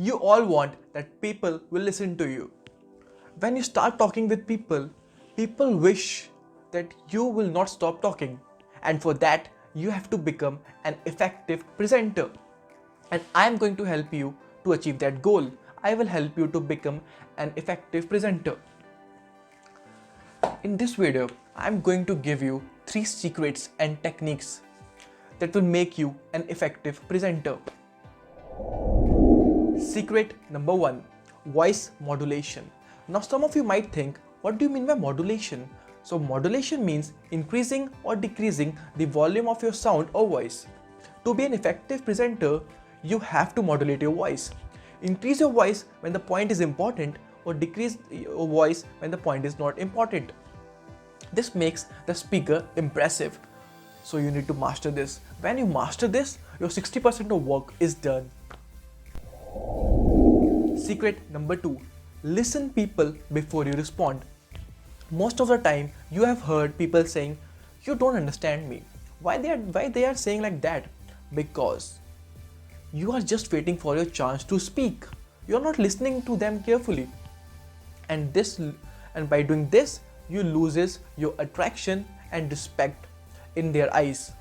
You all want that people will listen to you. When you start talking with people, people wish that you will not stop talking. And for that, you have to become an effective presenter. And I am going to help you to achieve that goal. I will help you to become an effective presenter. In this video, I am going to give you 3 secrets and techniques that will make you an effective presenter. Secret number 1, voice modulation. Now some of you might think, what do you mean by modulation? So modulation means increasing or decreasing the volume of your sound or voice. To be an effective presenter, you have to modulate your voice. Increase your voice when the point is important or decrease your voice when the point is not important. This makes the speaker impressive. So you need to master this. When you master this, your 60% of work is done. Secret number 2, listen people before you respond. Most of the time you have heard people saying, you don't understand me. Why they are saying like that? Because you are just waiting for your chance to speak. You are not listening to them carefully. And by doing this, you loses your attraction and respect in their eyes.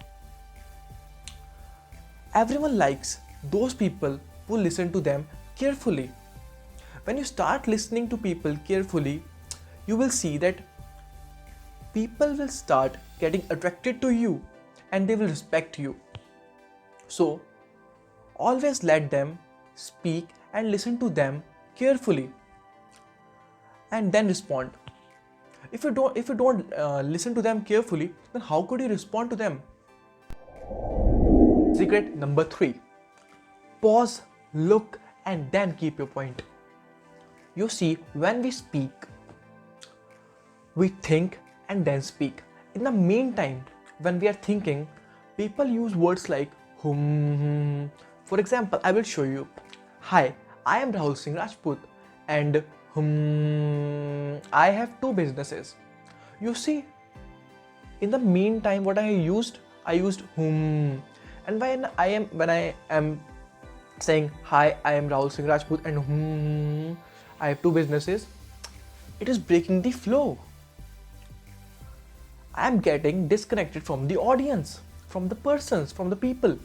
Everyone likes those people who listen to them carefully. When you start listening to people carefully, you will see that people will start getting attracted to you and they will respect you. So always let them speak and listen to them carefully and then respond. If you don't listen to them carefully, then how could you respond to them? Secret number 3, pause, look, and then keep your point. You see, when we speak, we think and then speak. In the meantime, when we are thinking, people use words like hum. For example, I will show you. Hi, I am Rahul Singh Rajput and I have 2 businesses. You see, in the meantime, what I used hum. And when I am saying hi, I am Rahul Singh Rajput and I have 2 businesses, it is breaking the flow. I am getting disconnected from the audience, from the persons, from the people.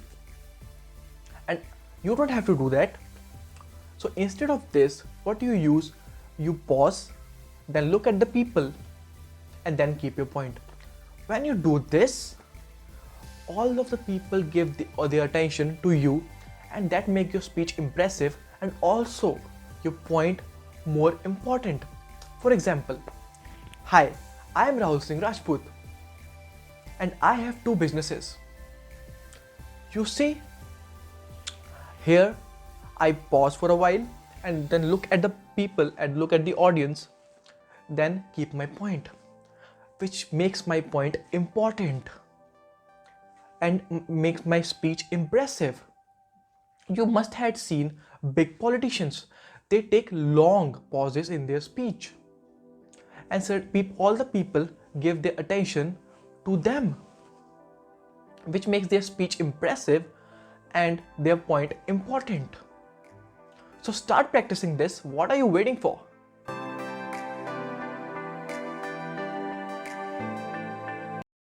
And you don't have to do that. So instead of this, what you use, you pause, then look at the people and then keep your point. When you do this, all of the people give their attention to you, and that makes your speech impressive and also your point more important. For example, hi, I am Rahul Singh Rajput and I have 2 businesses. You see, here I pause for a while and then look at the people and look at the audience, then keep my point, which makes my point important and makes my speech impressive. You must have seen big politicians. They take long pauses in their speech. And so all the people give their attention to them, which makes their speech impressive and their point important. So start practicing this. What are you waiting for?